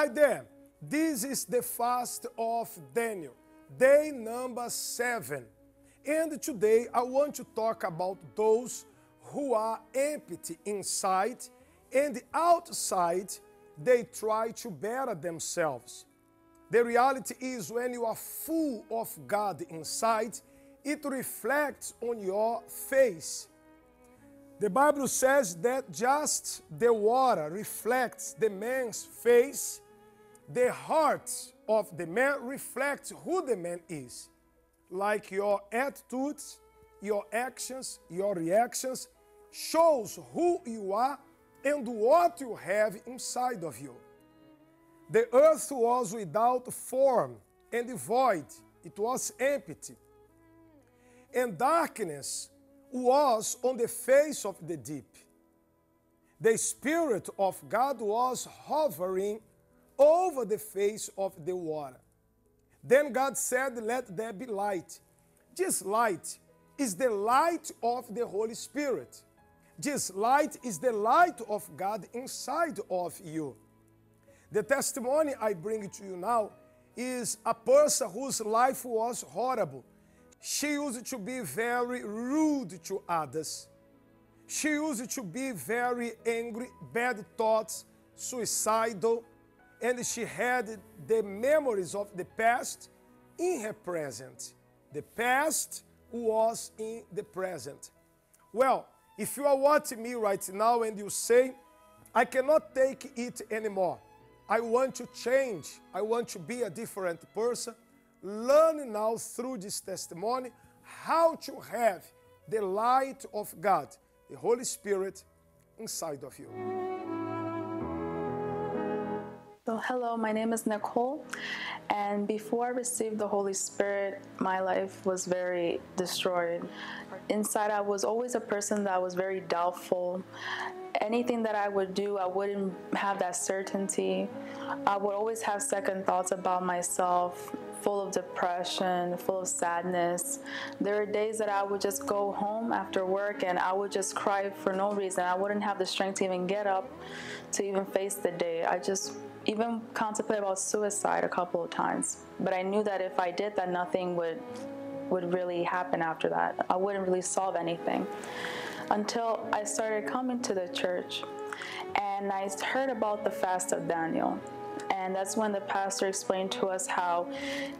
Hi there, this is the fast of Daniel, day number 7. And today I want to talk about those who are empty inside and outside they try to better themselves. The reality is when you are full of God inside, it reflects on your face. The Bible says that just the water reflects the man's face, the heart of the man reflects who the man is. Like your attitudes, your actions, your reactions shows who you are and what you have inside of you. The earth was without form and void. It was empty. And darkness was on the face of the deep. The Spirit of God was hovering over the face of the water. Then God said, "Let there be light." This light is the light of the Holy Spirit. This light is the light of God inside of you. The testimony I bring to you now is a person whose life was horrible. She used to be very rude to others. She used to be very angry, bad thoughts, suicidal, and she had the memories of the past in her present. The past was in the present. Well, if you are watching me right now and you say, "I cannot take it anymore. I want to change. I want to be a different person," learn now through this testimony how to have the light of God, the Holy Spirit, inside of you. So, hello, my name is Nicole, and before I received the Holy Spirit, my life was very destroyed. Inside, I was always a person that was very doubtful. Anything that I would do, I wouldn't have that certainty. I would always have second thoughts about myself, full of depression, full of sadness. There were days that I would just go home after work and I would just cry for no reason. I wouldn't have the strength to even get up to even face the day. I just even contemplated about suicide a couple of times. But I knew that if I did that, nothing would really happen after that. I wouldn't really solve anything. Until I started coming to the church and I heard about the fast of Daniel. And that's when the pastor explained to us how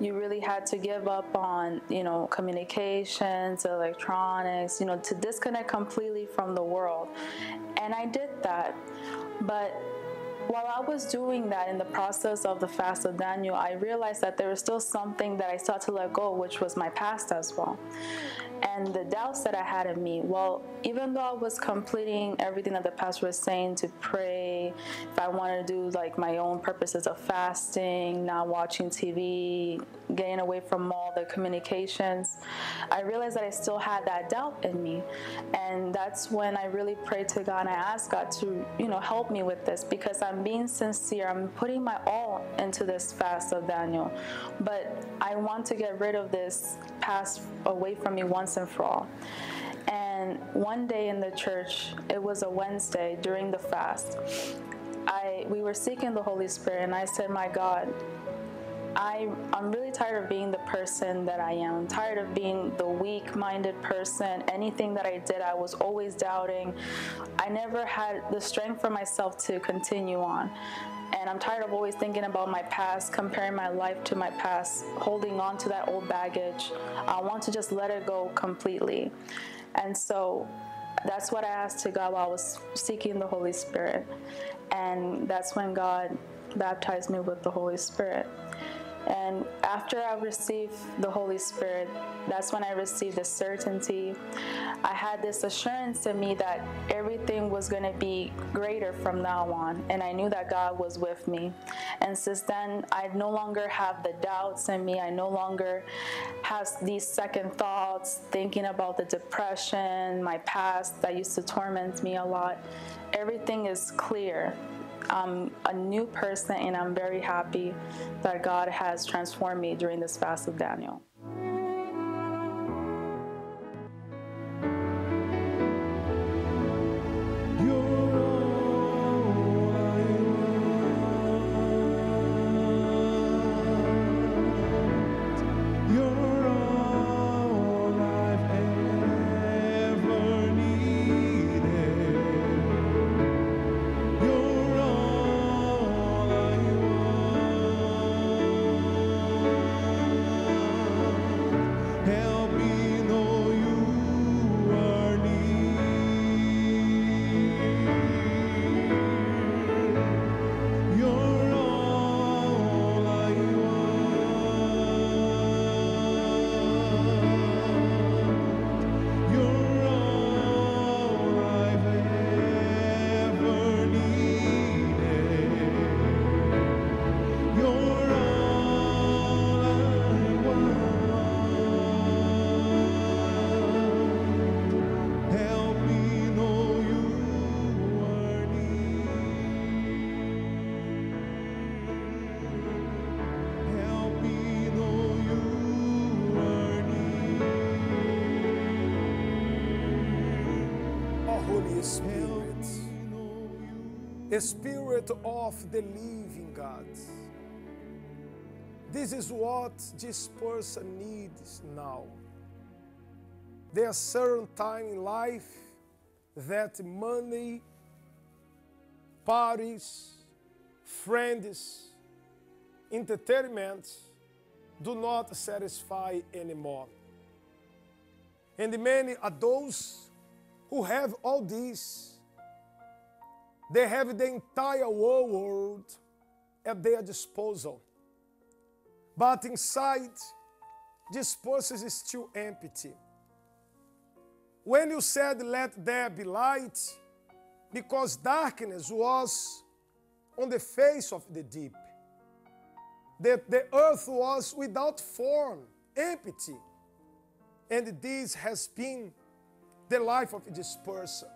you really had to give up on, communications, electronics, to disconnect completely from the world. And I did that. But while I was doing that in the process of the fast of Daniel, I realized that there was still something that I still had to let go, which was my past as well. And the doubts that I had in me, well, even though I was completing everything that the pastor was saying to pray, if I wanted to do like my own purposes of fasting, not watching TV, getting away from all the communications, I realized that I still had that doubt in me. And that's when I really prayed to God and I asked God to, help me with this, because I'm being sincere. I'm putting my all into this fast of Daniel. But I want to get rid of this past away from me once and for all. And one day in the church, it was a Wednesday during the fast, we were seeking the Holy Spirit, and I said, "My God, I'm really tired of being the person that I am. I'm tired of being the weak-minded person. Anything that I did, I was always doubting. I never had the strength for myself to continue on. And I'm tired of always thinking about my past, comparing my life to my past, holding on to that old baggage. I want to just let it go completely." And so that's what I asked to God while I was seeking the Holy Spirit. And that's when God baptized me with the Holy Spirit. And after I received the Holy Spirit, that's when I received the certainty. I had this assurance in me that everything was going to be greater from now on. And I knew that God was with me. And since then, I no longer have the doubts in me. I no longer have these second thoughts, thinking about the depression, my past that used to torment me a lot. Everything is clear. I'm a new person, and I'm very happy that God has transformed me during this fast of Daniel. Holy Spirit, a Spirit of the living God. This is what this person needs now. There are certain times in life that money, parties, friends, entertainment do not satisfy anymore. And many are those who have all this. They have the entire world at their disposal. But inside, this person is still empty. When you said, let there be light, because darkness was on the face of the deep, that the earth was without form, empty. And this has been the life of this person.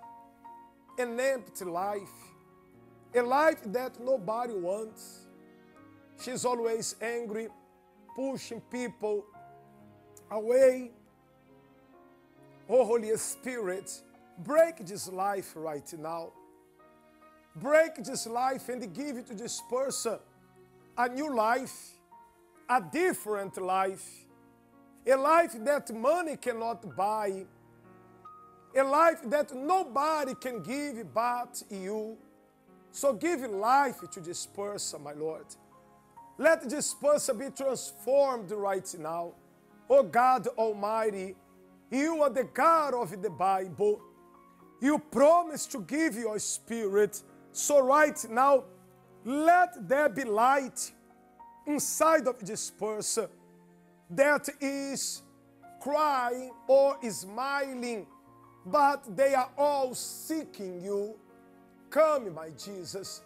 An empty life. A life that nobody wants. She's always angry, pushing people away. Oh, Holy Spirit, break this life right now. Break this life and give it to this person a new life, a different life, a life that money cannot buy, a life that nobody can give but you. So give life to this person, my Lord. Let this person be transformed right now. Oh God Almighty, you are the God of the Bible. You promised to give your Spirit. So right now, let there be light inside of this person that is crying or smiling, but they are all seeking you. Come, my Jesus.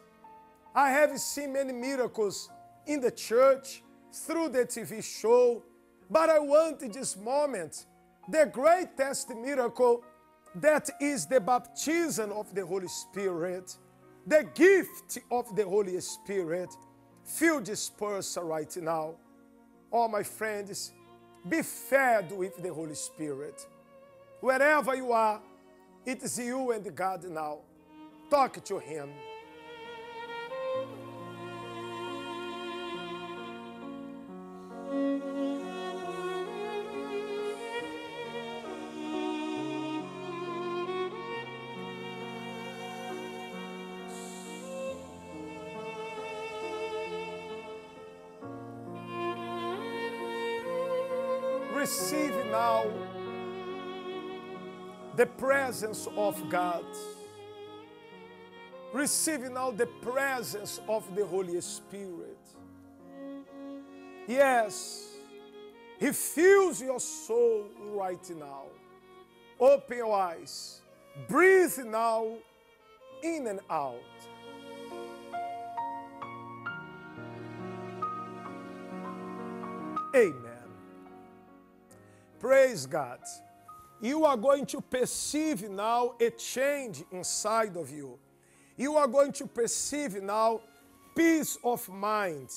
I have seen many miracles in the church, through the TV show, but I want in this moment the greatest miracle, that is the baptism of the Holy Spirit, the gift of the Holy Spirit. Fill this person right now. Oh, my friends, be fed with the Holy Spirit. Wherever you are, it is you and God now. Talk to Him. Receive now the presence of God. Receive now the presence of the Holy Spirit. Yes, He fills your soul right now. Open your eyes. Breathe now in and out. Amen. Praise God. You are going to perceive now a change inside of you. You are going to perceive now peace of mind.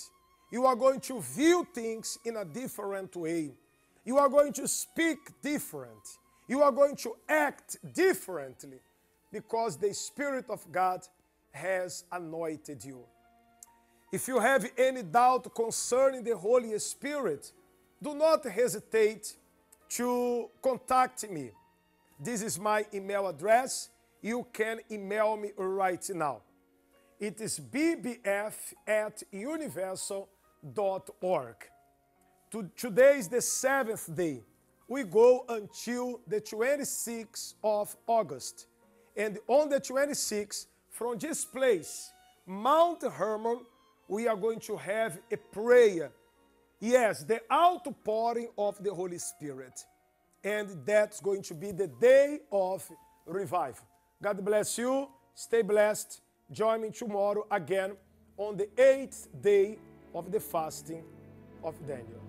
You are going to view things in a different way. You are going to speak different. You are going to act differently because the Spirit of God has anointed you. If you have any doubt concerning the Holy Spirit, do not hesitate to contact me. This is my email address. You can email me right now. It is bbf@universal.org. Today is the 7th day. We go until the 26th of August. And on the 26th, from this place, Mount Hermon, we are going to have a prayer. Yes, the outpouring of the Holy Spirit. And that's going to be the day of revival. God bless you. Stay blessed. Join me tomorrow again on the 8th day of the fasting of Daniel.